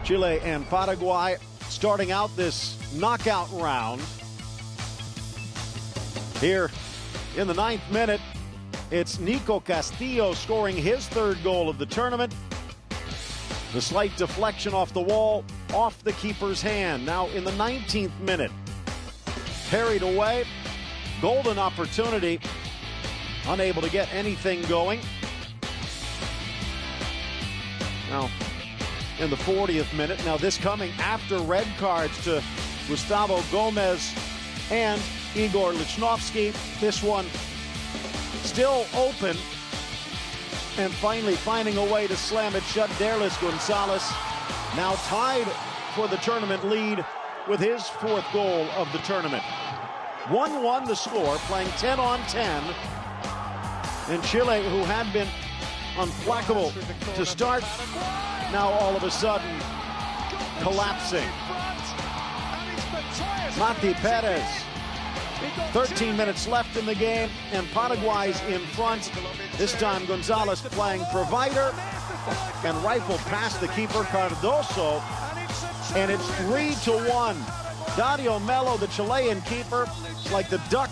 Chile and Paraguay starting out this knockout round. Here in the 9th minute, it's Nico Castillo scoring his 3rd goal of the tournament. The slight deflection off the wall, off the keeper's hand. Now in the 19th minute, parried away, golden opportunity, unable to get anything going. Now in the 40th minute, now this coming after red cards to Gustavo Gomez and Igor Lichnowsky. This one still open, and finally finding a way to slam it shut. Derlis Gonzalez now tied for the tournament lead with his 4th goal of the tournament. 1-1 the score, playing 10 on 10. And Chile, who had been implacable to start, now all of a sudden collapsing. Mati Perez, 13 minutes left in the game, and Paraguay's in front. This time Gonzalez playing provider and rifle past the keeper Cardoso, and it's 3-1. Dario Melo, the Chilean keeper, like the duck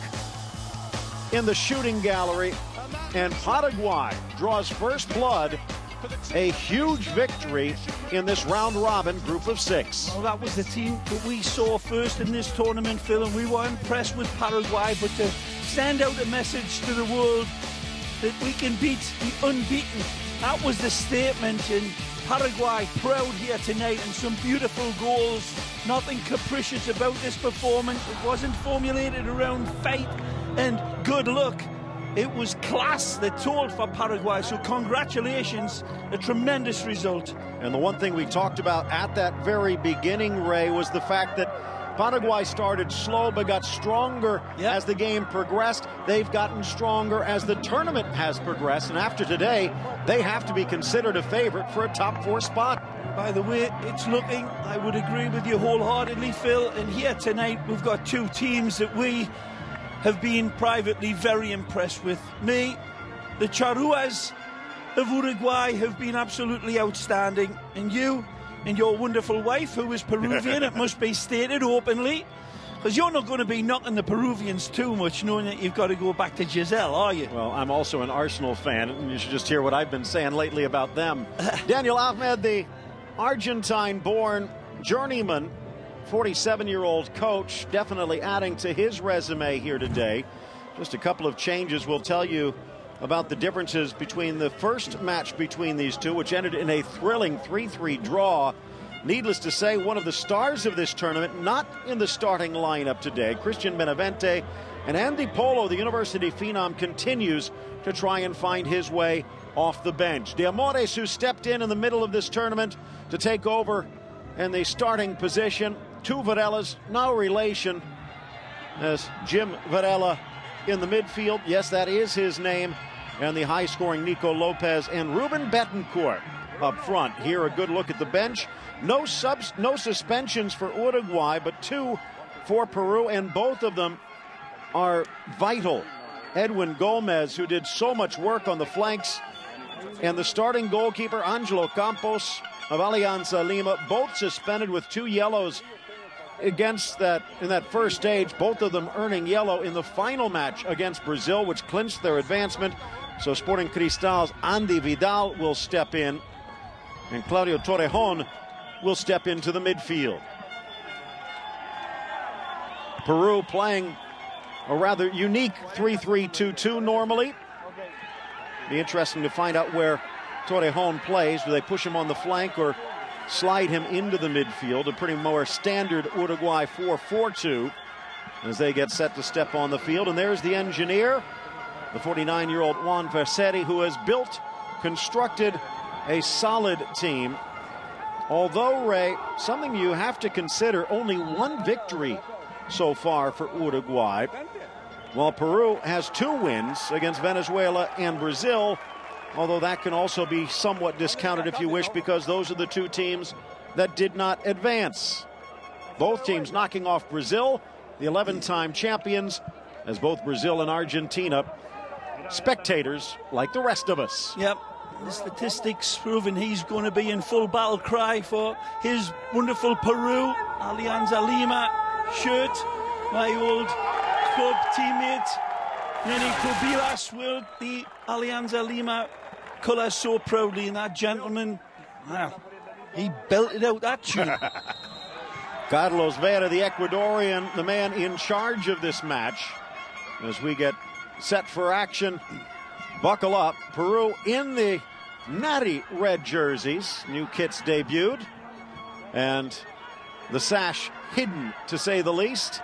in the shooting gallery, and Paraguay draws first blood. A huge victory in this round-robin group of 6. Well, that was the team that we saw first in this tournament, Phil, and we were impressed with Paraguay, but to send out a message to the world that we can beat the unbeaten, that was the statement. And Paraguay proud here tonight, and some beautiful goals. Nothing capricious about this performance. It wasn't formulated around fate and good luck. It was class that told for Paraguay, so congratulations, a tremendous result. And the one thing we talked about at that very beginning, Ray, was the fact that Paraguay started slow but got stronger as the game progressed. They've gotten stronger as the tournament has progressed, and after today, they have to be considered a favorite for a top 4 spot. By the way, it's looking, I would agree with you wholeheartedly, Phil, and here tonight we've got 2 teams that we have been privately very impressed with. Me, the Charruas of Uruguay have been absolutely outstanding, and you and your wonderful wife, who is Peruvian, it must be stated openly, because you're not going to be knocking the Peruvians too much, knowing that you've got to go back to Giselle, are you? Well, I'm also an Arsenal fan, and you should just hear what I've been saying lately about them. Daniel Ahmed, the Argentine-born journeyman, 47-year-old coach, definitely adding to his resume here today. Just a couple of changes we'll tell you about the differences between the first match between these two, which ended in a thrilling 3-3 draw. Needless to say, one of the stars of this tournament not in the starting lineup today. Christian Benavente and Andy Polo, the university phenom, continues to try and find his way off the bench. De Amores, who stepped in the middle of this tournament to take over in the starting position. 2 Varellas, no relation, as Jim Varela in the midfield. Yes, that is his name. And the high-scoring Nico Lopez and Ruben Betancourt up front. Here, a good look at the bench. No suspensions for Uruguay, but 2 for Peru, and both of them are vital. Edwin Gomez, who did so much work on the flanks, and the starting goalkeeper, Angelo Campos of Alianza Lima, both suspended with 2 yellows against that in that first stage, both of them earning yellow in the final match against Brazil, which clinched their advancement. So Sporting Cristal's Andy Vidal will step in, and Claudio Torrejon will step into the midfield. Peru playing a rather unique 3-3-2-2 normally. Be interesting to find out where Torrejon plays. Do they push him on the flank or slide him into the midfield? A pretty more standard Uruguay 4-4-2 as they get set to step on the field. And there's the engineer, the 49-year-old Juan Verseri, who has built, constructed a solid team. Although, Ray, something you have to consider, only 1 victory so far for Uruguay, while Peru has 2 wins against Venezuela and Brazil, although that can also be somewhat discounted if you wish, because those are the 2 teams that did not advance. Both teams knocking off Brazil, the 11-time champions, as both Brazil and Argentina, spectators like the rest of us. Yep, the statistics proving he's going to be in full battle cry for his wonderful Peru Alianza Lima shirt. My old club teammate Neni Kobilas wore the Alianza Lima colours so proudly, and that gentleman, wow, he belted out that tune. Carlos Vera, the Ecuadorian, the man in charge of this match. As we get set for action, buckle up. Peru in the natty red jerseys. New kits debuted. And the sash hidden, to say the least.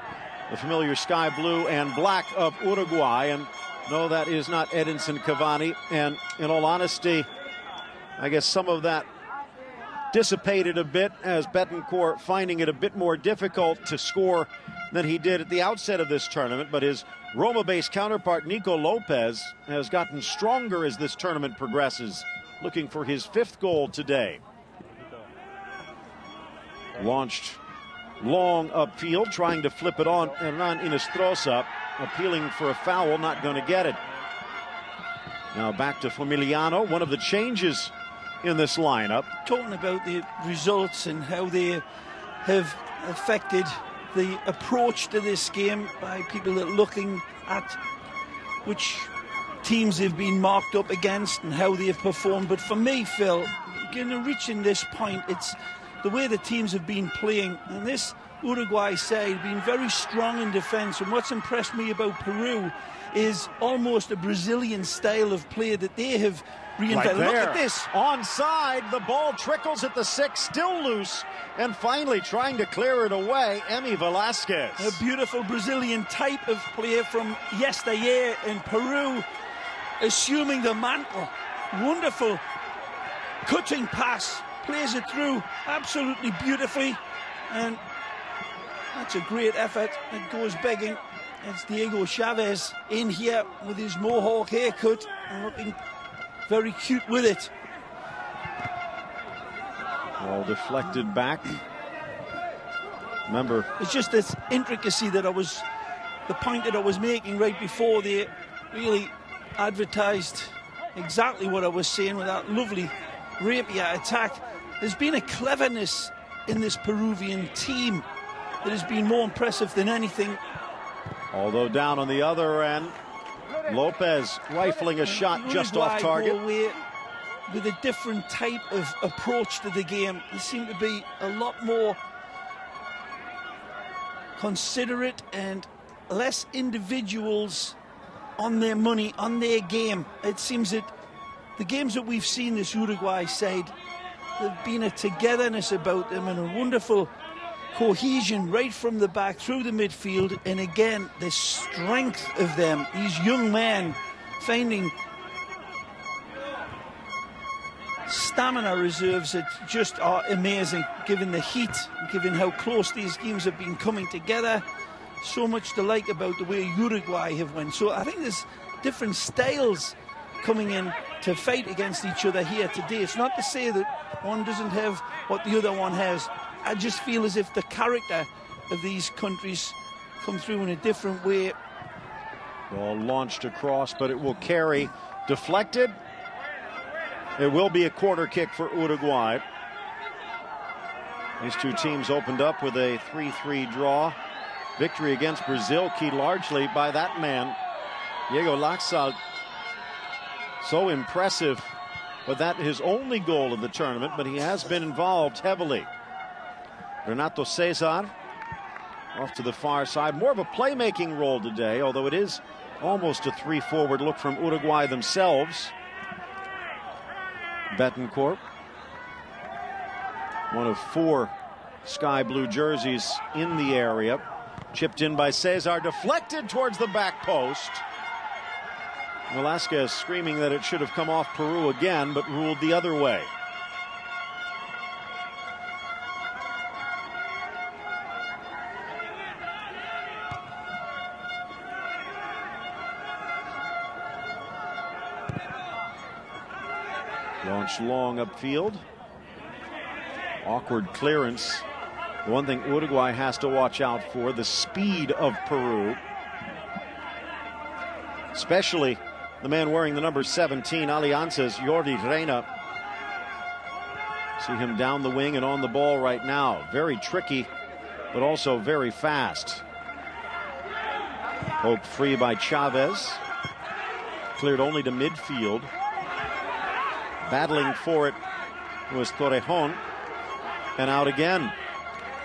The familiar sky blue and black of Uruguay. And no, that is not Edinson Cavani. And in all honesty, I guess some of that dissipated a bit as Betancourt finding it a bit more difficult to score than he did at the outset of this tournament. But his Roma-based counterpart, Nico Lopez, has gotten stronger as this tournament progresses, looking for his 5th goal today. Launched long upfield, trying to flip it on Hernan Inestrosa, appealing for a foul, not going to get it. Now back to Formiliano, one of the changes in this lineup. Talking about the results and how they have affected the approach to this game by people that are looking at which teams have been marked up against and how they have performed. But for me, Phil, reaching this point, it's the way the teams have been playing. And this Uruguay side been very strong in defence. And what's impressed me about Peru is almost a Brazilian style of play that they have reinvented. Look at this. Onside, the ball trickles at the 6, still loose, and finally trying to clear it away, Emi Velasquez. A beautiful Brazilian type of play from yesteryear in Peru, assuming the mantle. Wonderful cutting pass, plays it through absolutely beautifully, and that's a great effort. It goes begging. It's Diego Chavez in here with his mohawk haircut and looking very cute with it. All deflected back. Remember, it's just this intricacy that the point that I was making right before they really advertised exactly what I was saying with that lovely rapier attack. There's been a cleverness in this Peruvian team that has been more impressive than anything. Although down on the other end, Lopez rifling a shot just off target. With a different type of approach to the game. They seem to be a lot more considerate and less individuals on their money, on their game. It seems that the games that we've seen this Uruguay side, there's been a togetherness about them and a wonderful cohesion right from the back through the midfield, and again the strength of them, these young men finding stamina reserves that just are amazing given the heat, given how close these games have been coming together. So much to like about the way Uruguay have won. So I think there's different styles coming in to fight against each other here today. It's not to say that one doesn't have what the other one has. I just feel as if the character of these countries come through in a different way. Ball launched across, but it will carry. Deflected. It will be a corner kick for Uruguay. These two teams opened up with a 3-3 draw. Victory against Brazil, keyed largely by that man, Diego Laxalt. So impressive, but that his only goal of the tournament, but he has been involved heavily. Renato Cesar off to the far side. More of a playmaking role today, although it is almost a 3-forward look from Uruguay themselves. Betancourt, one of 4 sky blue jerseys in the area. Chipped in by Cesar, deflected towards the back post. Velasquez screaming that it should have come off Peru again, but ruled the other way. Launched long upfield. Awkward clearance. The one thing Uruguay has to watch out for, the speed of Peru. Especially the man wearing the number 17, Alianza's Jordi Reina. See him down the wing and on the ball right now. Very tricky, but also very fast. Poked free by Chavez. Cleared only to midfield. Battling for it was Torrejon. And out again.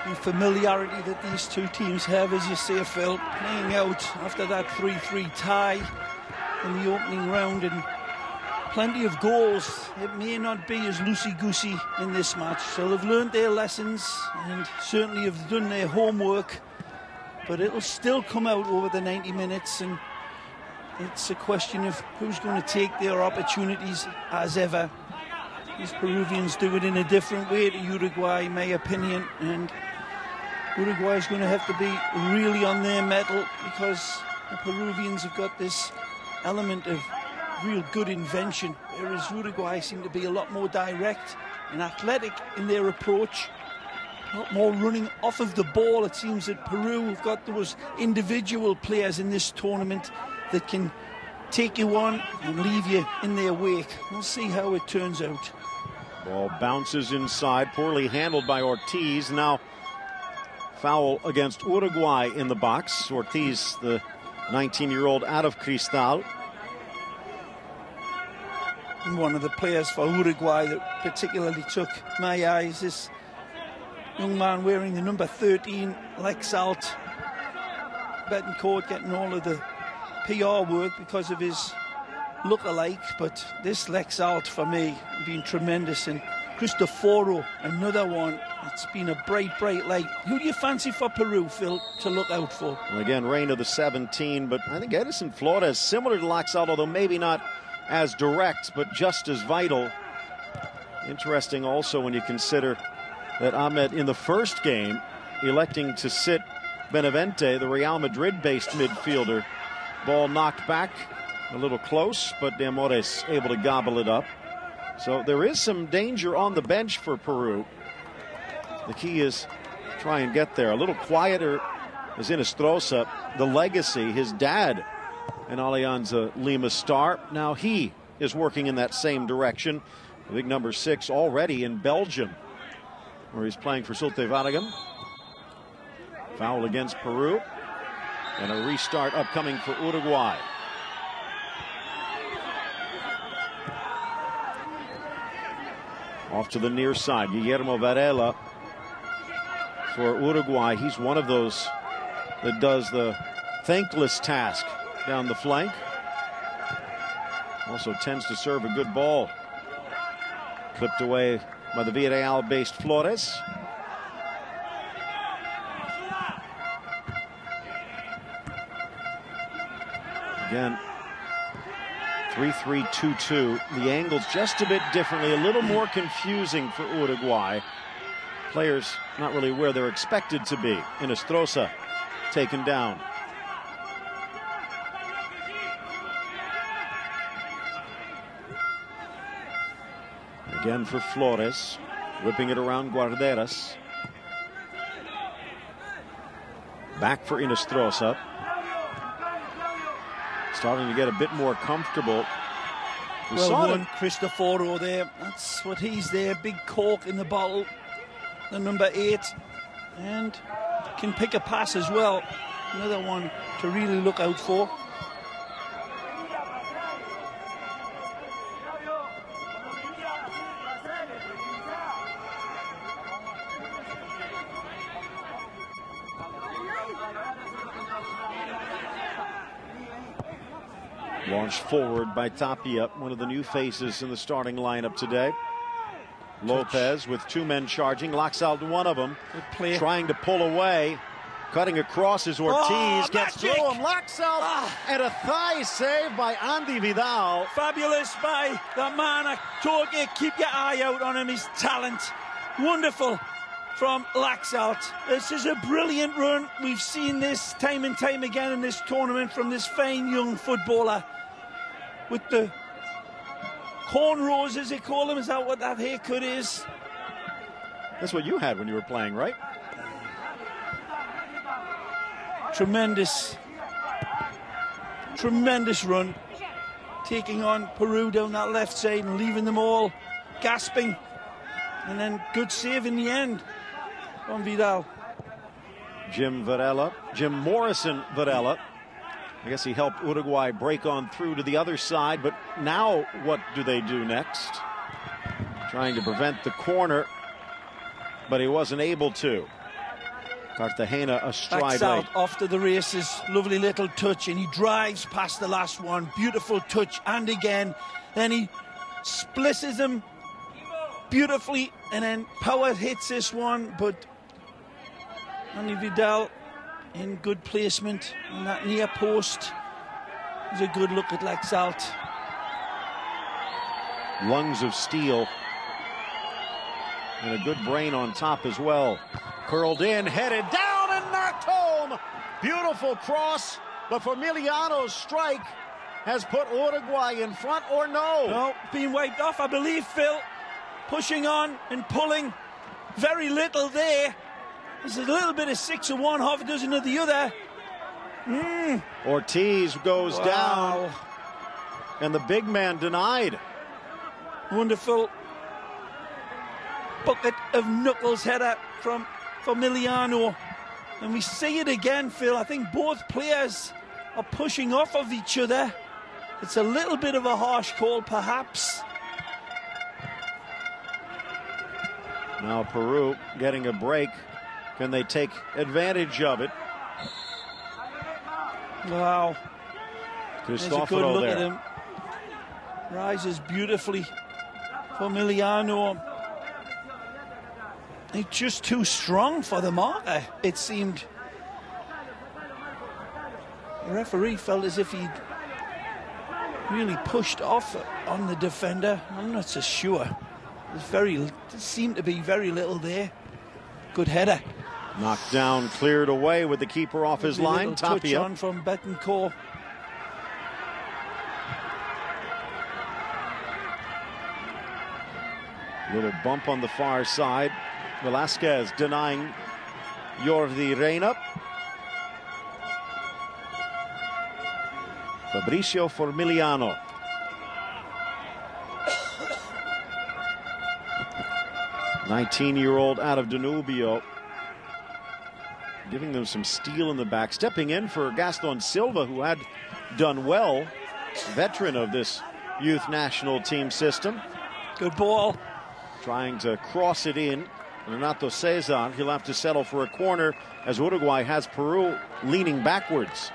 The familiarity that these two teams have, as you say, Phil, playing out after that 3-3 tie in the opening round, and plenty of goals. It may not be as loosey-goosey in this match, so they've learned their lessons and certainly have done their homework, but it'll still come out over the 90 minutes, and it's a question of who's going to take their opportunities as ever. These Peruvians do it in a different way to Uruguay, in my opinion, and Uruguay is going to have to be really on their mettle, because the Peruvians have got this element of real good invention, whereas Uruguay seem to be a lot more direct and athletic in their approach, a lot more running off of the ball. It seems that Peru have got those individual players in this tournament that can take you on and leave you in their wake. We'll see how it turns out. Ball bounces inside, poorly handled by Ortiz. Now foul against Uruguay in the box. Ortiz, the 19-year-old out of Cristal. One of the players for Uruguay that particularly took my eyes, this young man wearing the number 13, Lexalt. Betancourt getting all of the PR work because of his look-alike, but this Lexalt for me been tremendous. And Cristoforo, another one. It's been a bright, bright light. Who do you fancy for Peru, Phil, to look out for? Well, again, Reina the 17, but I think Edison Flores, similar to Lexalt, although maybe not as direct, but just as vital. Interesting also when you consider that Ahmed in the first game electing to sit Benavente, the Real Madrid-based midfielder. Ball knocked back, a little close, but De Amores able to gobble it up. So there is some danger on the bench for Peru. The key is try and get there. A little quieter is Inestrosa, the legacy, his dad, an Alianza Lima star. Now he is working in that same direction. The big number 6 already in Belgium, where he's playing for Zulte Waregem. Foul against Peru. And a restart upcoming for Uruguay. Off to the near side, Guillermo Varela for Uruguay. He's one of those that does the thankless task down the flank. Also tends to serve a good ball. Clipped away by the Villarreal-based Flores. Again, 3-3-2-2. The angles just a bit differently, a little more confusing for Uruguay. Players not really where they're expected to be. Inestrosa taken down. Again for Flores, whipping it around Guarderas. Back for Inestrosa. Starting to get a bit more comfortable. Well done, Cristoforo there. That's what he's there. Big cork in the bottle. The number 8. And can pick a pass as well. Another one to really look out for. Launched forward by Tapia, one of the new faces in the starting lineup today. Lopez with 2 men charging. Locks out one of them. Trying to pull away. Cutting across is Ortiz. Gets through him. Locks out. And a thigh save by Andy Vidal. Fabulous by the man. I told you, keep your eye out on him. His talent. Wonderful from Laxalt. This is a brilliant run. We've seen this time and time again in this tournament from this fine young footballer. With the cornrows, as they call them. Is that what that haircut is? That's what you had when you were playing, right? Tremendous run. taking on Peru down that left side and leaving them all gasping. And then good save in the end from Vidal. Jim Morrison Varela. I guess he helped Uruguay break on through to the other side, but now what do they do next? Trying to prevent the corner, but he wasn't able to. Cartagena astride Backs late. out off to the races. Lovely little touch, and he drives past the last one. Beautiful touch, and again. Then he splices him beautifully, and then power hits this one, but Andy Vidal in good placement on that near post. It's a good look at Laxalt. Lungs of steel. And a good brain on top as well. Curled in, headed down and knocked home. Beautiful cross, but Formiliano's strike has put Uruguay in front, or no? No, being wiped off, I believe, Phil. Pushing on and pulling. Very little there. There's a little bit of 6 of one, half a dozen of the other. Ortiz goes down, and the big man denied. Wonderful bucket of knuckles header from Formiliano. And we see it again, Phil. I think both players are pushing off of each other. It's a little bit of a harsh call, perhaps. Now Peru getting a break. Can they take advantage of it? Wow. There's a good look at him. Rises beautifully. Formiliano. He's just too strong for the marker, it seemed. The referee felt as if he'd really pushed off on the defender. I'm not so sure. There seemed to be very little there. Good header. Knocked down, cleared away with the keeper off his line. Touch on from Betancourt. Little bump on the far side. Velasquez denying Jordi Reina. Fabricio Formiliano. '19-year-old out of Danubio. Giving them some steel in the back. Stepping in for Gaston Silva, who had done well. Veteran of this youth national team system. Good ball. Trying to cross it in. Renato Cesar, he'll have to settle for a corner as Uruguay has Peru leaning backwards.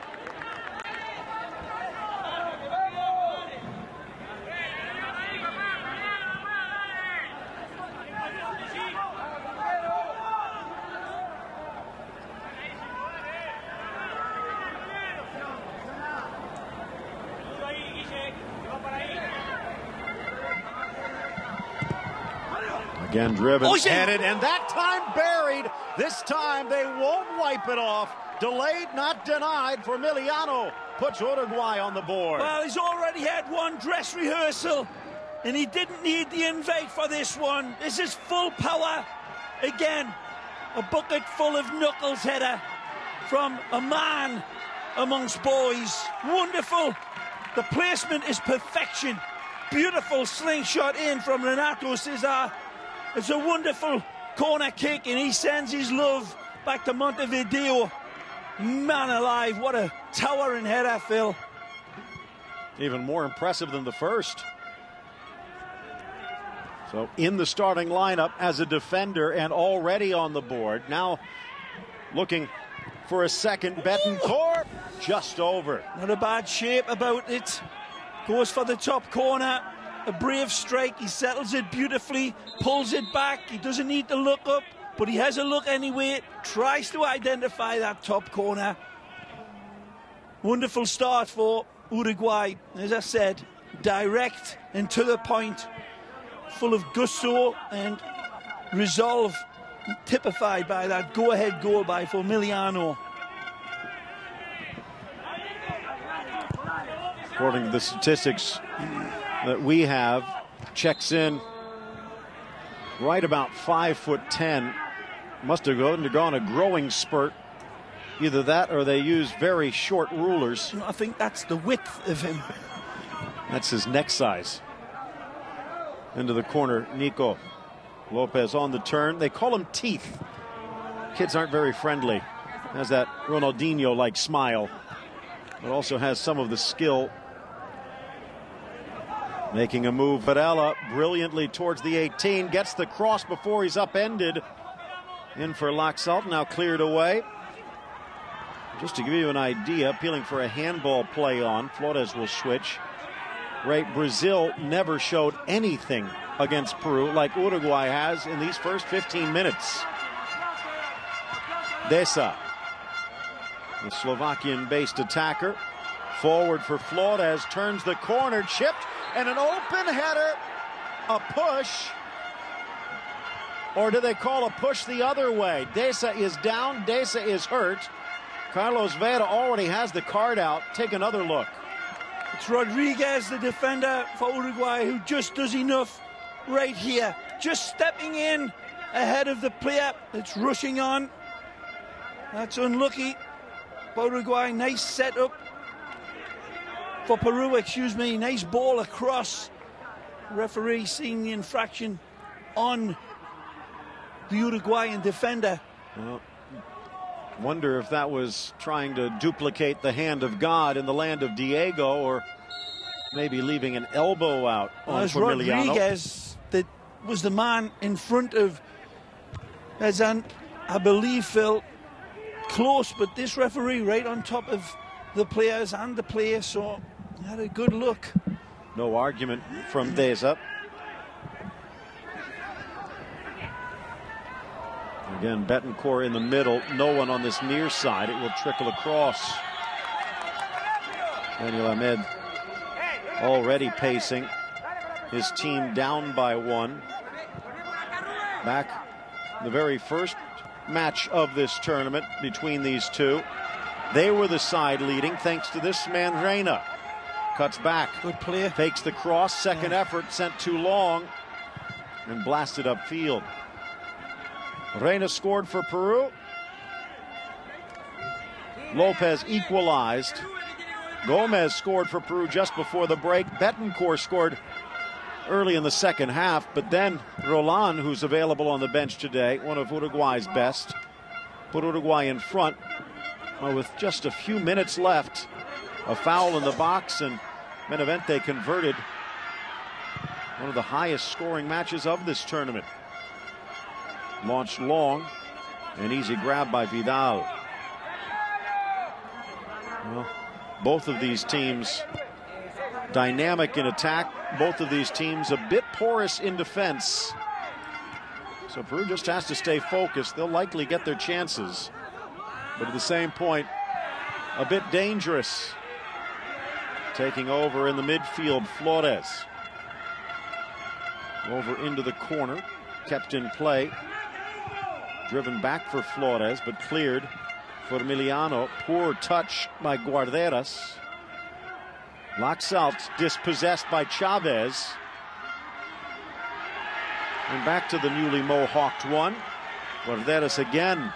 Again driven, headed, and that time buried. This time they won't wipe it off. Delayed, not denied. Formiliano puts Uruguay on the board. Well, he's already had one dress rehearsal, and he didn't need the invite for this one. This is full power. Again, a bucket full of knuckles header from a man amongst boys. Wonderful. The placement is perfection. Beautiful slingshot in from Renato Cesar. It's a wonderful corner kick, and he sends his love back to Montevideo. Man alive, what a towering header, Phil. Even more impressive than the first. So in the starting lineup as a defender and already on the board. Now looking for a second. Betancourt just over. Not a bad shape about it. Goes for the top corner. A brave strike. He settles it beautifully, pulls it back. He doesn't need to look up, but he has a look anyway. Tries to identify that top corner. Wonderful start for Uruguay. As I said, direct and to the point, full of gusto and resolve, typified by that go-ahead goal by Formiliano. According to the statistics that we have, checks in right about 5'10". Must have undergone a growing spurt. Either that or they use very short rulers. I think that's the width of him. That's his neck size. Into the corner, Nico Lopez on the turn. They call him Teeth. Kids aren't very friendly. Has that Ronaldinho-like smile, but also has some of the skill. Making a move, Varela brilliantly towards the 18, gets the cross before he's upended. In for Laxalt, now cleared away. Just to give you an idea, appealing for a handball play on. Flores will switch. Right, Brazil never showed anything against Peru like Uruguay has in these first 15 minutes. Deza, the Slovakian-based attacker, forward for Flores, turns the corner, chipped, and an open header, a push. Or do they call a push the other way? Deza is down, Deza is hurt. Carlos Vela already has the card out. Take another look. It's Rodriguez, the defender for Uruguay, who just does enough right here. Just stepping in ahead of the player that's rushing on. That's unlucky for Uruguay. Nice setup for Peru, excuse me. Nice ball across. Referee seeing the infraction on the Uruguayan defender. Well, wonder if that was trying to duplicate the hand of God in the land of Diego, or maybe leaving an elbow out on Emiliano. Rodriguez that was the man in front of Ezan, I believe, Phil. Close, but this referee right on top of the players and the player, so had a good look. No argument from Deza. Again, Betancourt in the middle. No one on this near side. It will trickle across. Daniel Ahmed already pacing. His team down by 1. Back the very first match of this tournament between these two, they were the side leading thanks to this man Reina. Cuts back. Good play. Fakes the cross. Second effort sent too long and blasted upfield. Reina scored for Peru. Lopez equalized. Gomez scored for Peru just before the break. Betancourt scored early in the second half, but then Roland, who's available on the bench today, one of Uruguay's best, put Uruguay in front with just a few minutes left. A foul in the box, and Benavente converted one of the highest scoring matches of this tournament. Launched long, an easy grab by Vidal. Well, both of these teams dynamic in attack, both of these teams a bit porous in defense. So Peru just has to stay focused. They'll likely get their chances, but at the same point, a bit dangerous. Taking over in the midfield, Flores. Over into the corner, kept in play. Driven back for Flores, but cleared for Emiliano. Poor touch by Guarderas. Laxalt dispossessed by Chavez. And back to the newly mohawked one. Guarderas again.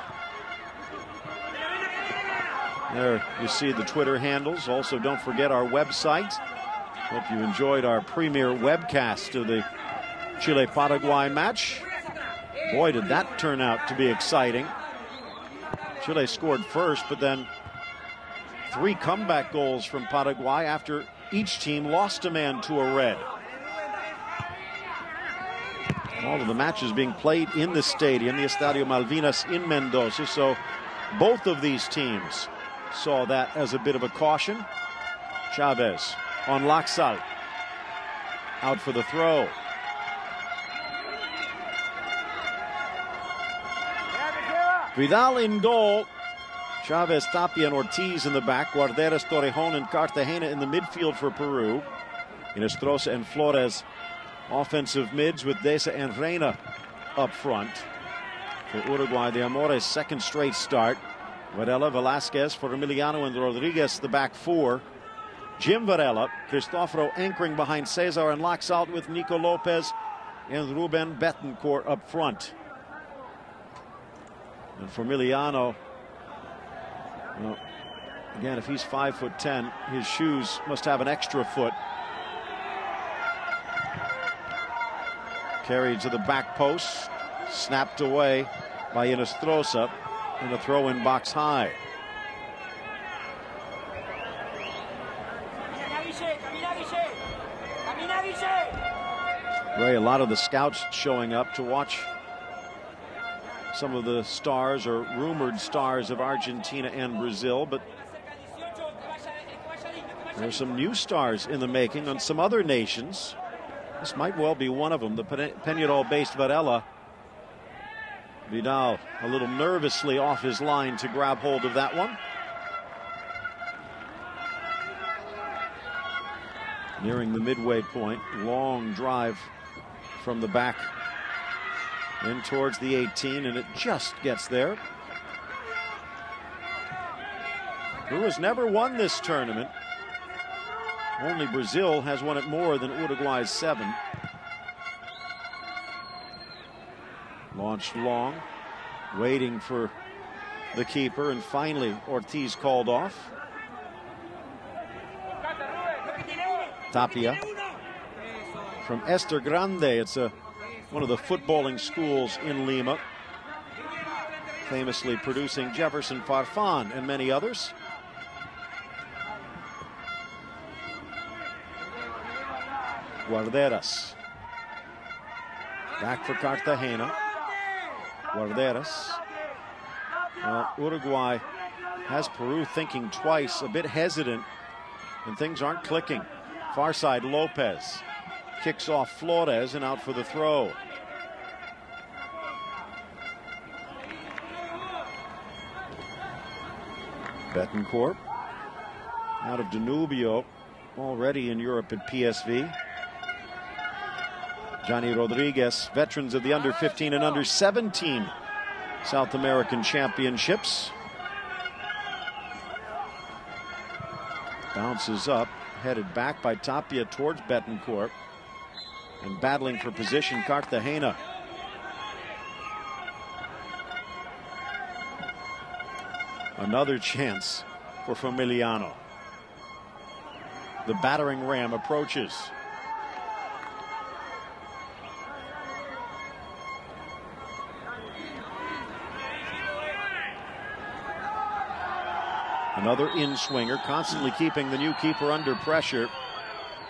There you see the Twitter handles. Also, don't forget our website. Hope you enjoyed our premiere webcast of the Chile-Paraguay match. Boy, did that turn out to be exciting. Chile scored first, but then 3 comeback goals from Paraguay after each team lost a man to a red. All of the matches being played in the stadium, the Estadio Malvinas in Mendoza, so both of these teams saw that as a bit of a caution. Chavez on Laxalt. Out for the throw. Vidal in goal. Chavez, Tapia, and Ortiz in the back. Guarderas, Torrejon, and Cartagena in the midfield for Peru. Inestrosa and Flores offensive mids with Deza and Reina up front. For Uruguay, the Amores' second straight start. Varela, Velasquez for Emiliano and Rodriguez, the back 4. Jim Varela, Cristoforo anchoring behind Cesar and Laxalt with Nico Lopez and Ruben Betancourt up front. And for Emiliano, well, again, if he's 5'10", his shoes must have an extra foot. Carried to the back post, snapped away by Inestrosa, and a throw in box high. Ray, a lot of the scouts showing up to watch some of the stars or rumored stars of Argentina and Brazil, but there are some new stars in the making on some other nations. This might well be one of them, the Peñarol-based Varela. Vidal a little nervously off his line to grab hold of that one. Nearing the midway point, long drive from the back in towards the 18, and it just gets there. Peru has never won this tournament. Only Brazil has won it more than Uruguay's 7. Launched long, waiting for the keeper, and finally Ortiz called off. Tapia from Esther Grande. It's one of the footballing schools in Lima, famously producing Jefferson Farfan and many others. Guarderas back for Cartagena. Guarderas. Uruguay has Peru thinking twice, a bit hesitant, and things aren't clicking. Far side, Lopez kicks off Flores and out for the throw. Betancourt out of Danubio, already in Europe at PSV. Johnny Rodriguez, veterans of the under 15 and under 17 South American championships. Bounces up, headed back by Tapia towards Betancourt, and battling for position Cartagena. Another chance for Familiano. The battering ram approaches. Another in-swinger, constantly keeping the new keeper under pressure.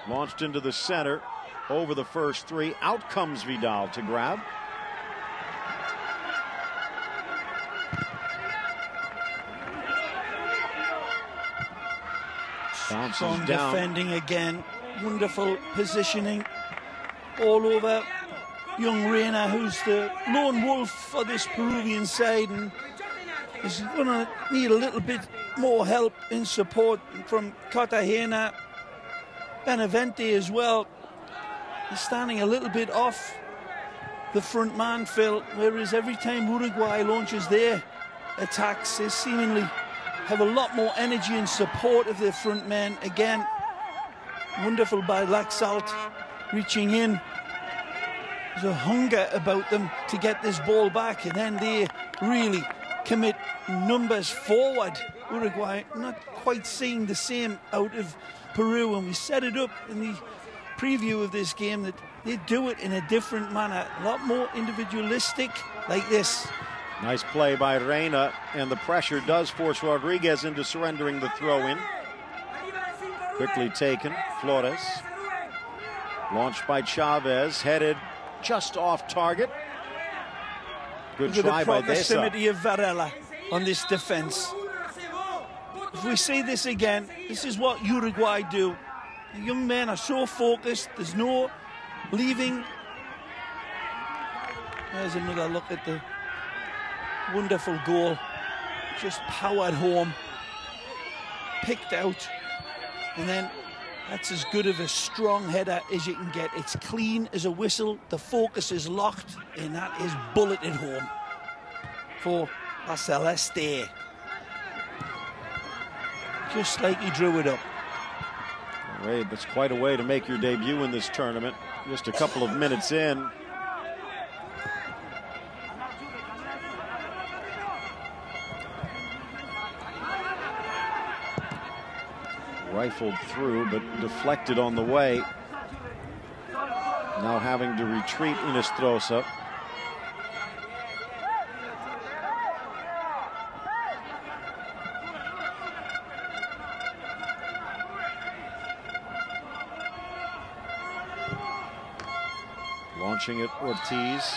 Launched into the center, over the first three. Out comes Vidal to grab. Bounces Strong down. Defending again. Wonderful positioning all over young Reina, who's the lone wolf for this Peruvian side, and is going to need a little bit more help in support from Cartagena. Benavente as well. He's standing a little bit off the front man, Phil, whereas every time Uruguay launches their attacks, they seemingly have a lot more energy and support of their front men. Again, wonderful by Laxalt, reaching in. There's a hunger about them to get this ball back, and then they really commit numbers forward. Uruguay not quite seeing the same out of Peru, and we set it up in the preview of this game that they do it in a different manner, a lot more individualistic like this. Nice play by Reina, and the pressure does force Rodriguez into surrendering the throw-in. Quickly taken, Flores. Launched by Chavez, headed just off target. Good try by Deza. The proximity of Varela on this defense. If we see this again, this is what Uruguay do. The young men are so focused, there's no leaving. There's another look at the wonderful goal. Just powered home, picked out, and then that's as good of a strong header as you can get. It's clean as a whistle, the focus is locked, and that is bulleted home for La Celeste. Just like he drew it up. Ray, that's quite a way to make your debut in this tournament. Just a couple of minutes in. Rifled through, but deflected on the way. Now having to retreat Inestrosa. Launching it, Ortiz,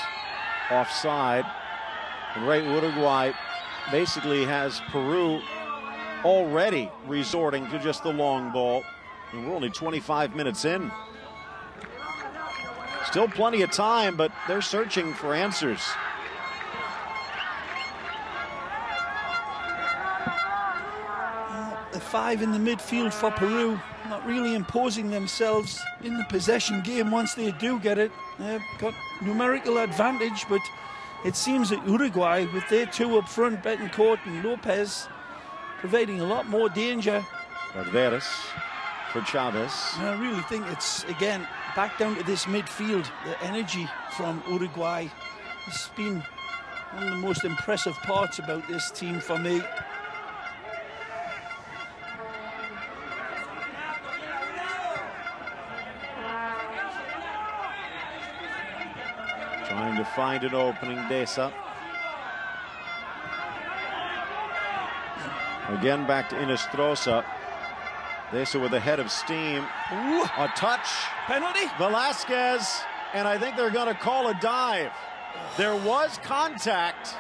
offside. And right, Uruguay basically has Peru already resorting to just the long ball. And we're only 25 minutes in. Still plenty of time, but they're searching for answers. The five in the midfield for Peru, not really imposing themselves in the possession game once they do get it. They've got numerical advantage, but it seems that Uruguay, with their two up front, Betancourt and Lopez, providing a lot more danger. Barderas for Chavez. I really think it's, again, back down to this midfield. The energy from Uruguay has been one of the most impressive parts about this team for me. Trying to find an opening, Deza. Again, back to Inestrosa. Deza with a head of steam. Ooh. A touch. Penalty. Velasquez, and I think they're going to call a dive. There was contact.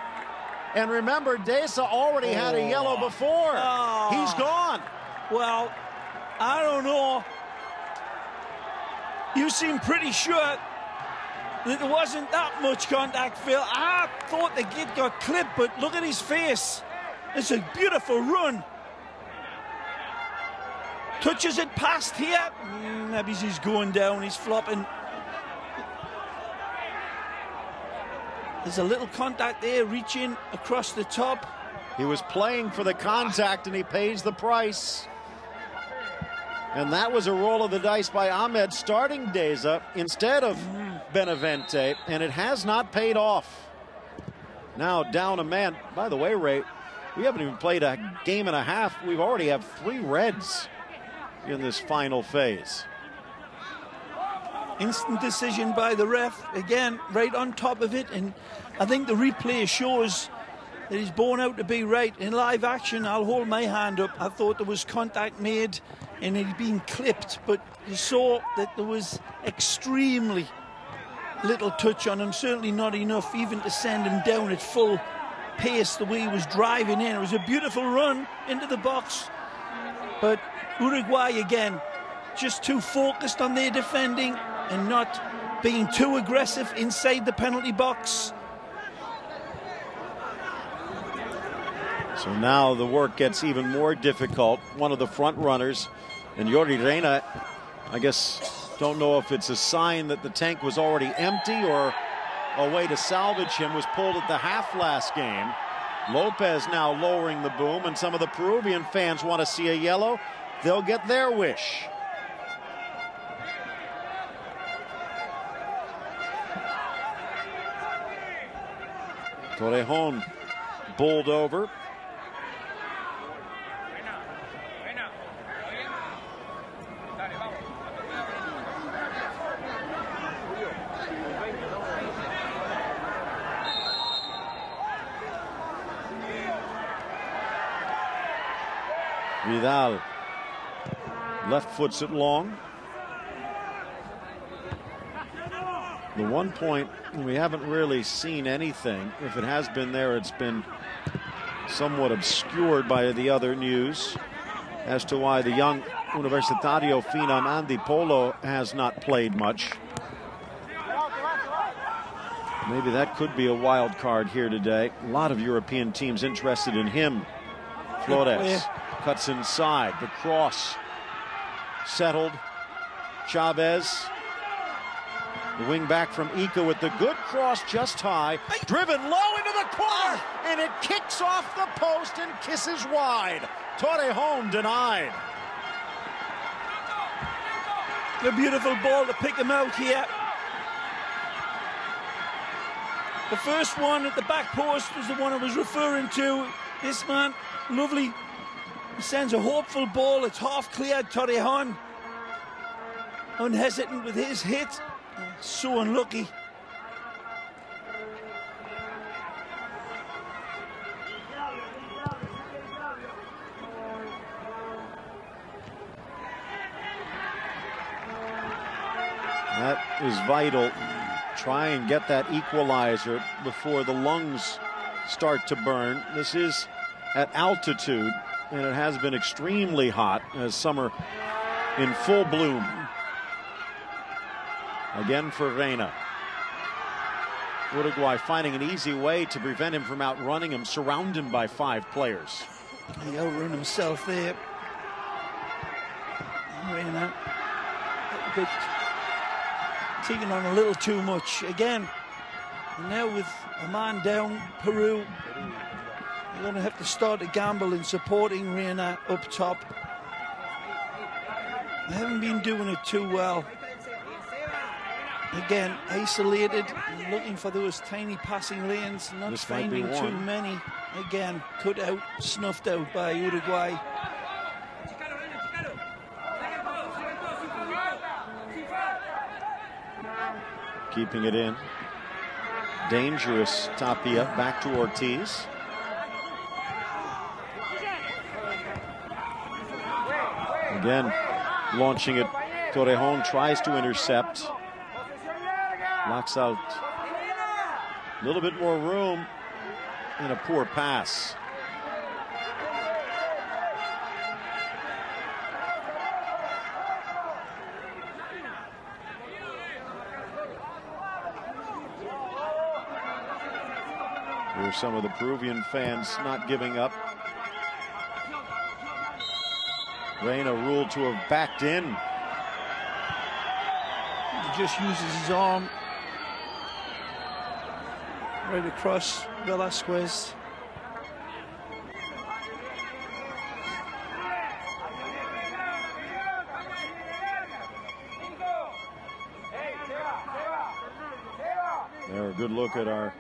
And remember, Deza already had a yellow before. He's gone. Well, I don't know. You seem pretty sure that there wasn't that much contact, Phil. I thought the kid got clipped, but look at his face. It's a beautiful run. Touches it past here. Maybe he's going down, he's flopping. There's a little contact there, reaching across the top. He was playing for the contact, and he pays the price. And that was a roll of the dice by Ahmed, starting Deza instead of Benavente, and it has not paid off. Now down a man. By the way, Ray, we haven't even played a game and a half. We've already have 3 reds in this final phase. Instant decision by the ref, again, right on top of it, and I think the replay shows that he's borne out to be right. In live action, I'll hold my hand up. I thought there was contact made and he'd been clipped, but you saw that there was extremely little touch on him, certainly not enough even to send him down at full pace the way he was driving in. It was a beautiful run into the box, but Uruguay again just too focused on their defending and not being too aggressive inside the penalty box. So now the work gets even more difficult. One of the front runners, and Yori Reina, I guess, don't know if it's a sign that the tank was already empty or a way to salvage him, was pulled at the half last game. Lopez now lowering the boom, and some of the Peruvian fans want to see a yellow. They'll get their wish. Torrejon bowled over. Vidal left foots it long. The 1 point, we haven't really seen anything. If it has been there, it's been somewhat obscured by the other news as to why the young Universitario phenom Andy Polo has not played much. Maybe that could be a wild card here today. A lot of European teams interested in him. Flores cuts inside. The cross settled. Chavez, the wing back from Ica with the good cross just high. Driven low into the corner, and it kicks off the post and kisses wide. Torrejon denied. A beautiful ball to pick him out here. The first one at the back post was the one I was referring to. This man, lovely. He sends a hopeful ball. It's half cleared. Torrejon unhesitant with his hit. So unlucky. That is vital. Try and get that equalizer before the lungs start to burn. This is at altitude, and it has been extremely hot as summer in full bloom. Again for Reina. Uruguay finding an easy way to prevent him from outrunning him, surround him by 5 players. He outrun himself there. Reina, a bit taking on a little too much again. And now with a man down, Peru, they're going to have to start to gamble in supporting Reina up top. They haven't been doing it too well. Again, isolated, looking for those tiny passing lanes, not finding too many. Again, cut out, snuffed out by Uruguay. Keeping it in. Dangerous Tapia, back to Ortiz. Again, launching it. Torrejon tries to intercept. Knocks out a little bit more room and a poor pass. Here's some of the Peruvian fans not giving up. Reina ruled to have backed in. He just uses his arm right across Velasquez. There, a good look at our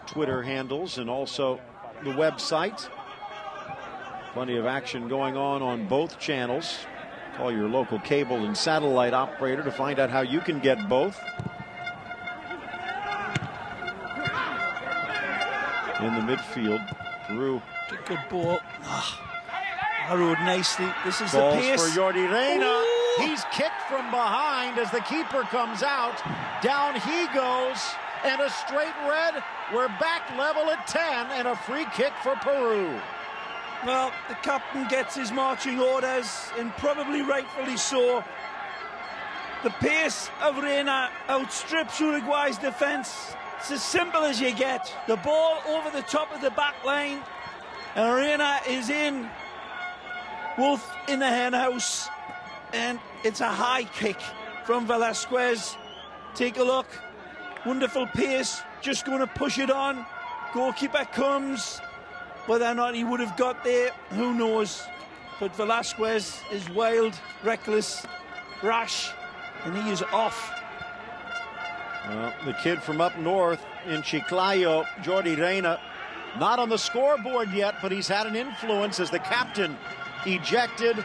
Twitter handles and also the website. Plenty of action going on both channels. Call your local cable and satellite operator to find out how you can get both. In the midfield, Peru. A good ball. Arrowed nicely. This is Balls the pace. for Jordi Reina. Ooh. He's kicked from behind as the keeper comes out. Down he goes. And a straight red. We're back level at 10 and a free kick for Peru. Well, the captain gets his marching orders, and probably rightfully so. The pace of Reina outstrips Uruguay's defence. It's as simple as you get. The ball over the top of the back line, and Reina is in. Wolf in the hen house, and it's a high kick from Velasquez. Take a look. Wonderful pace, just going to push it on. Goalkeeper comes. Whether or not he would have got there, who knows. But Velasquez is wild, reckless, rash, and he is off. Well, the kid from up north in Chiclayo, Jordi Reina, not on the scoreboard yet, but he's had an influence as the captain ejected.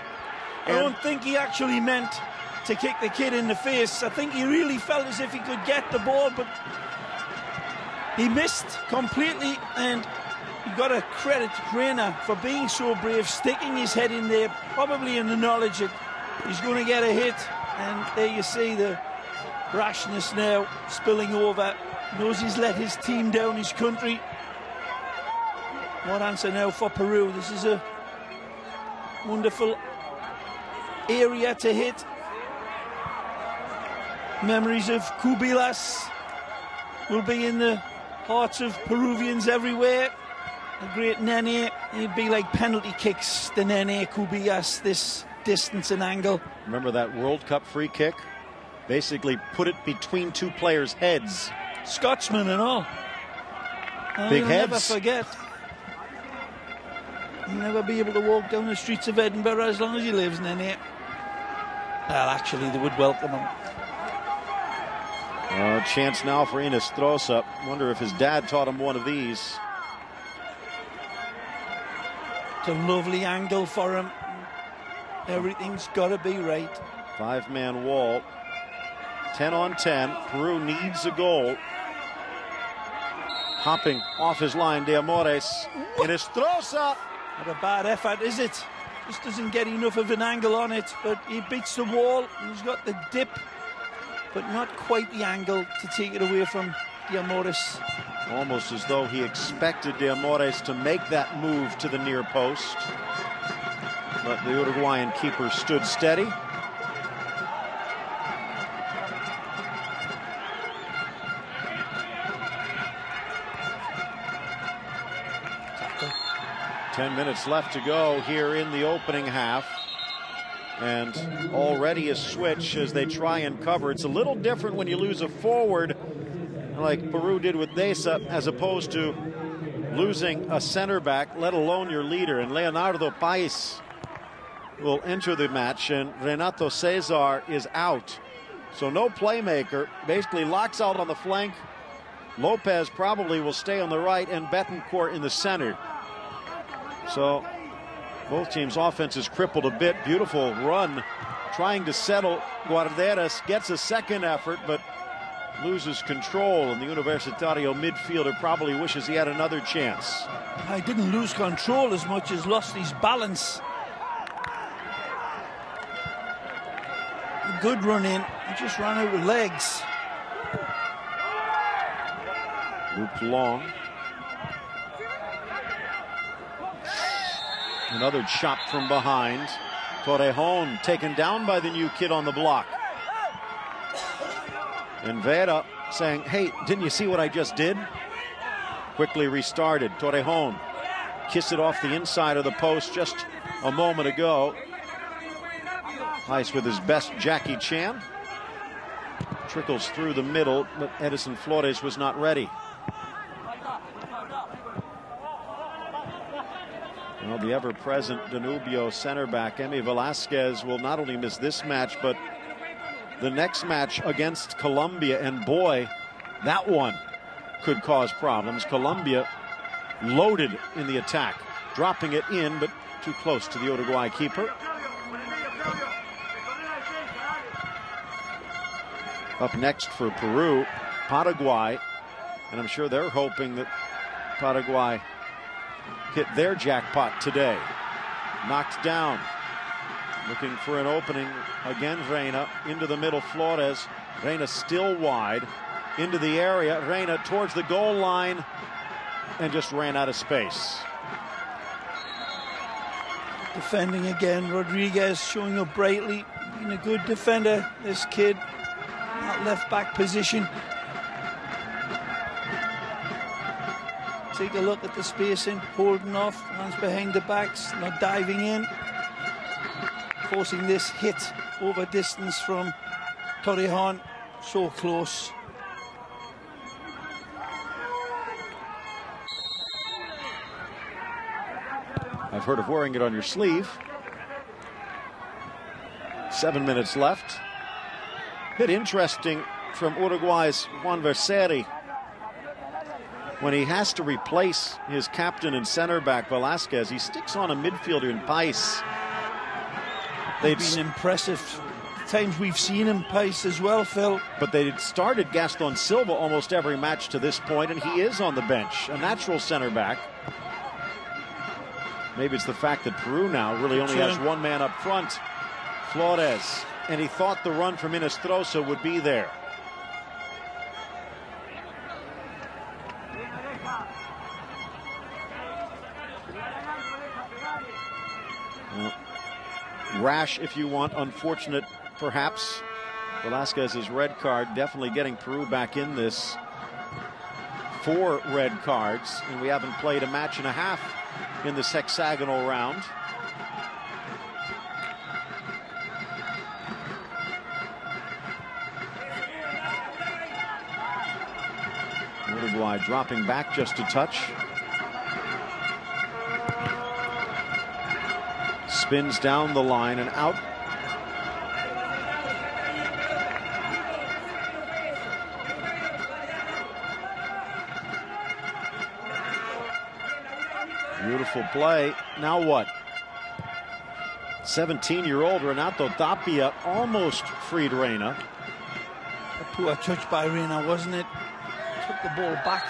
I don't think he actually meant to kick the kid in the face. I think he really felt as if he could get the ball, but he missed completely, and you got to credit Reina for being so brave, sticking his head in there, probably in the knowledge that he's going to get a hit. And there you see the rashness now spilling over. Knows he's let his team down, his country. What answer now for Peru? This is a wonderful area to hit. Memories of Cubillas will be in the hearts of Peruvians everywhere. The great Nene, it'd be like penalty kicks, the Nene, Cubillas, this distance and angle. Remember that World Cup free kick? Basically put it between 2 players' heads. Scotsman and all. Big heads. Never forget. He'll never be able to walk down the streets of Edinburgh as long as he lives, Nene. Well, actually, they would welcome him. Chance now for Inestrosa. Wonder if his dad taught him one of these. It's a lovely angle for him. Everything's got to be right. 5-man wall. 10 on 10. Peru needs a goal. Hopping off his line, De Amores. Inestrosa. Not a bad effort, is it? Just doesn't get enough of an angle on it, but he beats the wall. He's got the dip, but not quite the angle to take it away from De Amores. Almost as though he expected De Amores to make that move to the near post. But the Uruguayan keeper stood steady. Ten minutes left to go here in the opening half. And already a switch as they try and cover. It's a little different when you lose a forward like Peru did with Deza, as opposed to losing a center back, let alone your leader. And Leonardo Pais will enter the match, and Renato Cesar is out. So no playmaker, basically locks out on the flank. Lopez probably will stay on the right, and Betancourt in the center. So both teams' offense is crippled a bit. Beautiful run trying to settle. Guarderas gets a second effort, but loses control, and the Universitario midfielder probably wishes he had another chance. I didn't lose control as much as lost his balance. A good run in. He just ran out with legs. Looped long. Another chop from behind. Torrejon taken down by the new kid on the block. And Vera saying, hey, didn't you see what I just did? Quickly restarted. Torrejon kissed it off the inside of the post just a moment ago. Nice with his best Jackie Chan. Trickles through the middle, but Edison Flores was not ready. Well, the ever-present Danubio center back, Emi Velasquez, will not only miss this match, but the next match against Colombia, and boy, that one could cause problems. Colombia loaded in the attack, dropping it in, but too close to the Uruguay keeper. Up next for Peru, Paraguay, and I'm sure they're hoping that Paraguay hit their jackpot today. Knocked down. Looking for an opening again. Reina into the middle. Flores. Reina still wide into the area. Reina towards the goal line and just ran out of space. Defending again. Rodriguez showing up brightly. Being a good defender, this kid. That left back position. Take a look at the spacing. Holding off. Runs behind the backs. Not diving in. Forcing this hit over distance from Torrejon. So close. I've heard of wearing it on your sleeve. 7 minutes left. Bit interesting from Uruguay's Juan Verseri. When he has to replace his captain and center back Velasquez, he sticks on a midfielder in Pais. They've been impressive. Times we've seen him, Pais as well, Phil. But they started Gaston Silva almost every match to this point, and he is on the bench, a natural center back. Maybe it's the fact that Peru now really only has one man up front, Flores, and he thought the run from Inestrosa would be there. Rash, if you want, unfortunate perhaps. Velasquez's red card definitely getting Peru back in this. 4 red cards, and we haven't played a match and a half in this hexagonal round. Uruguay dropping back just a touch. Spins down the line and out. Beautiful play. Now what? 17-year-old Renato Tapia almost freed Reina. Poor touch by Reina, wasn't it? Took the ball back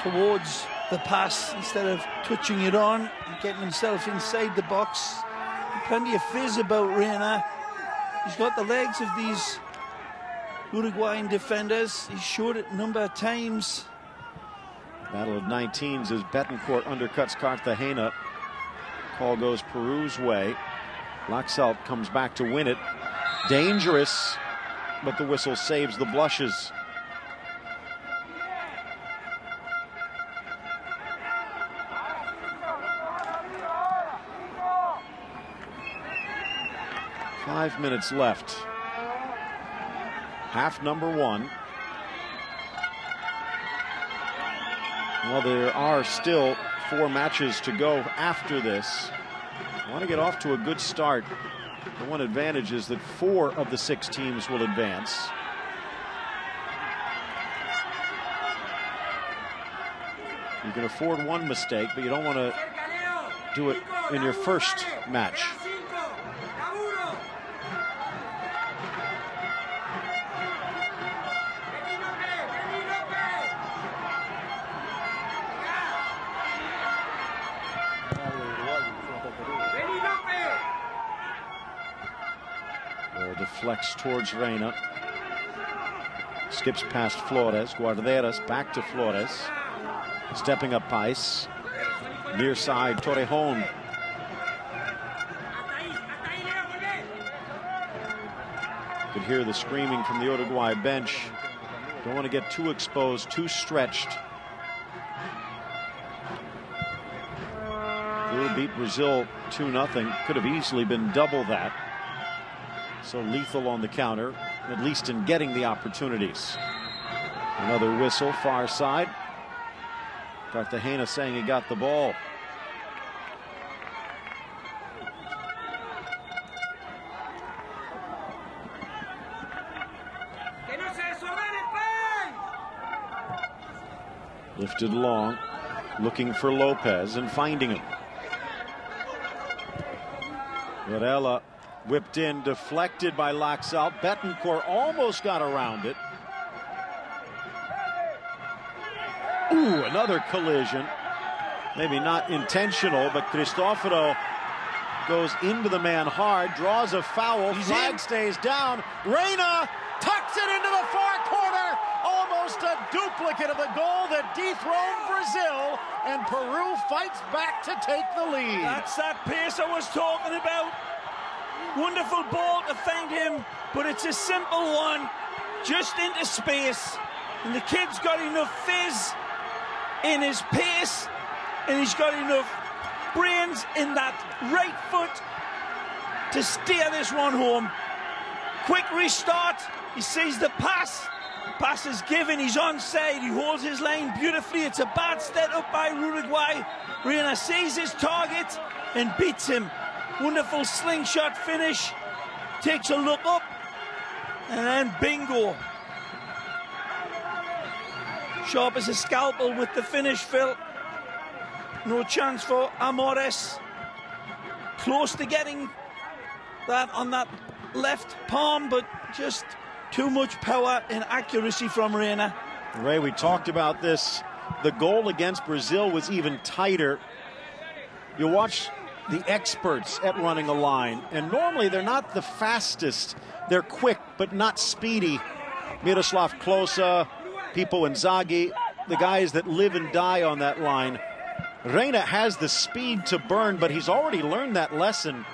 towards the pass instead of touching it on and getting himself inside the box. Plenty of fizz about Reina. He's got the legs of these Uruguayan defenders. He's showed it a number of times. Battle of 19s as Betancourt undercuts Cartagena. Call goes Peru's way. Laxalt comes back to win it. Dangerous, but the whistle saves the blushes. Five minutes left. Half number one. Well, there are still 4 matches to go after this. I want to get off to a good start. The one advantage is that 4 of the 6 teams will advance. You can afford one mistake, but you don't want to do it in your first match. Deflects towards Reina. Skips past Flores. Guarderas back to Flores. Stepping up Pais. Near side, Torrejon. Could hear the screaming from the Uruguay bench. Don't want to get too exposed, too stretched. Peru beat Brazil 2-0. Could have easily been double that. So lethal on the counter, at least in getting the opportunities. Another whistle, far side. Cartagena saying he got the ball. Lifted long, looking for Lopez and finding him. Varela whipped in, deflected by Laxalt. Betancourt almost got around it. Ooh, another collision. Maybe not intentional, but Cristoforo goes into the man hard, draws a foul, flag stays down. Reina tucks it into the far corner. Almost a duplicate of the goal that dethroned Brazil, and Peru fights back to take the lead. That's that pace I was talking about. Wonderful ball to find him, but it's a simple one, just into space. And the kid's got enough fizz in his pace, and he's got enough brains in that right foot to steer this one home. Quick restart, he sees the pass. Pass is given, he's onside, he holds his line beautifully. It's a bad step up by Uruguay. Reina sees his target and beats him. Wonderful slingshot finish. Takes a look up, and then bingo. Sharp as a scalpel with the finish, Phil. No chance for Amores. Close to getting that on that left palm, but just too much power and accuracy from Reina. Ray, we talked about this. The goal against Brazil was even tighter. You watch the experts at running a line, and normally they're not the fastest. They're quick, but not speedy. Miroslav Klose, Pipo Inzaghi, the guys that live and die on that line. Reina has the speed to burn, but he's already learned that lesson.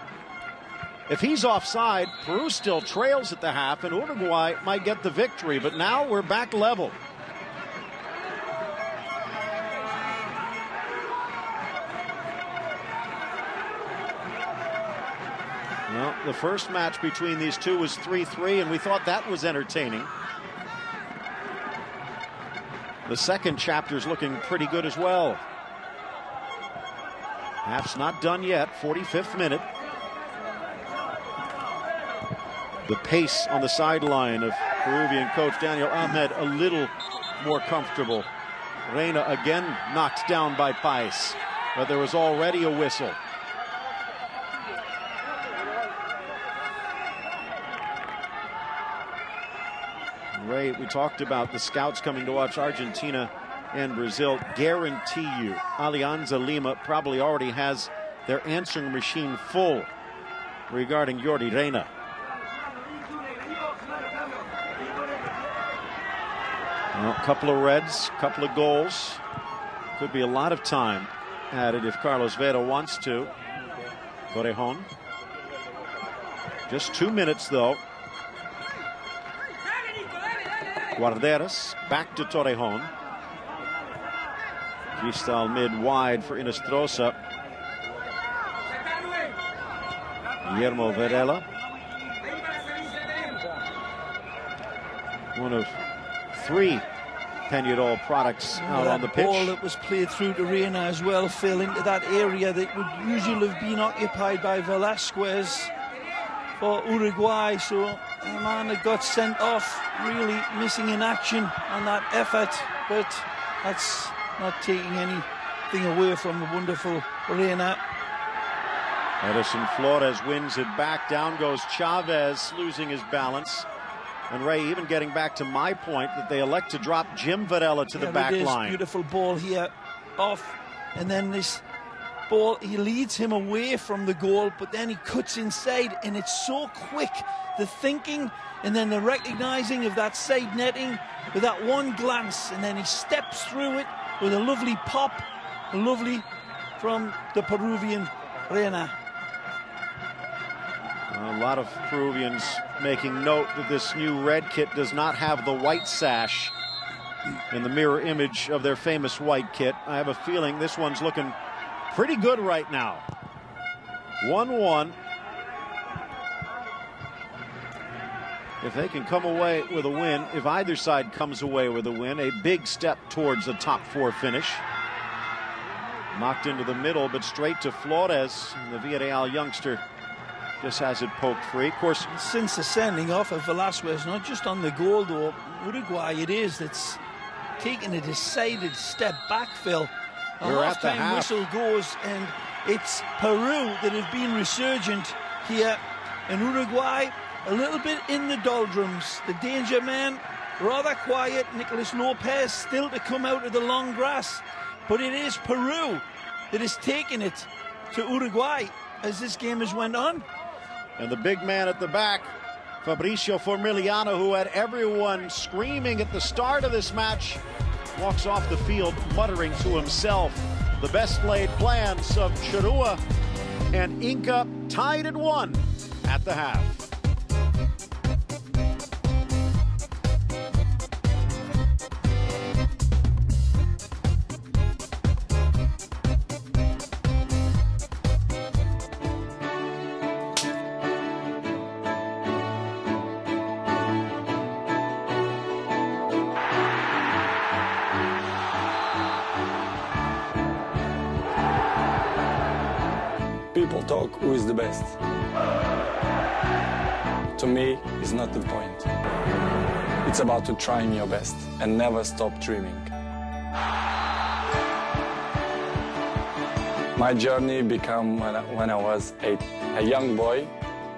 If he's offside, Peru still trails at the half, and Uruguay might get the victory, but now we're back level. Well, the first match between these two was 3-3, and we thought that was entertaining. The second chapter's looking pretty good as well. Half's not done yet, 45th minute. The pace on the sideline of Peruvian coach Daniel Ahmed a little more comfortable. Reina again knocked down by Pais, but there was already a whistle. Ray, we talked about the scouts coming to watch Argentina and Brazil. Guarantee you, Alianza Lima probably already has their answering machine full regarding Jordi Reyna. Well, a couple of reds, a couple of goals. Could be a lot of time added if Carlos Vela wants to. Torrejon. Just 2 minutes, though. Guarderas back to Torrejon. Cristal mid wide for Inestrosa. Guillermo Varela. One of 3 Peñarol products out on the pitch. Ball that was played through to Reyna as well, fell into that area that would usually have been occupied by Velasquez for Uruguay. So a man that got sent off, really missing in action on that effort, but that's not taking anything away from the wonderful Reyna. Edison Flores wins it back. Down goes Chavez, losing his balance. And Ray, even getting back to my point that they elect to drop Jim Varela to the back line. Beautiful ball here off, and then this ball, he leads him away from the goal, but then he cuts inside, and it's so quick, the thinking and then the recognizing of that side netting with that one glance, and then he steps through it with a lovely pop, lovely from the Peruvian Reyna. A lot of Peruvians making note that this new red kit does not have the white sash in the mirror image of their famous white kit. I have a feeling this one's looking pretty good right now. 1-1. If they can come away with a win, if either side comes away with a win, a big step towards the top 4 finish. Knocked into the middle, but straight to Flores. The Villarreal youngster just has it poked free. Of course, since the sending off of Velasquez, not just on the goal though, Uruguay it is that's taking a decided step back, Phil. A half-time whistle goes, and it's Peru that have been resurgent here in Uruguay. A little bit in the doldrums. The danger man, rather quiet. Nicolas Lopez still to come out of the long grass. But it is Peru that is taking it to Uruguay as this game has went on. And the big man at the back, Fabricio Formiliano, who had everyone screaming at the start of this match, walks off the field muttering to himself. The best laid plans of Chirua and Inca tied at 1 at the half. People talk who is the best. To me, it's not the point. It's about to trying your best and never stop dreaming. My journey began when I was a young boy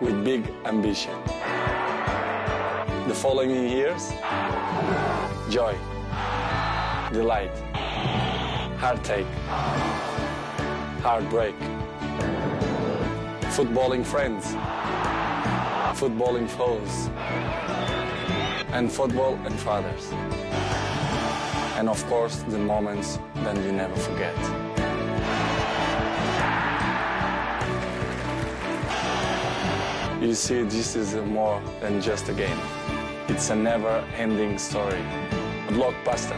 with big ambition. The following years, joy, delight, heartache, heartbreak, footballing friends, footballing foes, and football and fathers. And of course, the moments that you never forget. You see, this is more than just a game. It's a never-ending story, a blockbuster.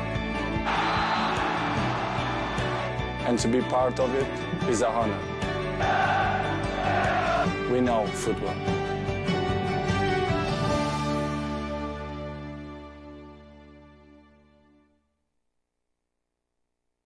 And to be part of it is an honor. We know football.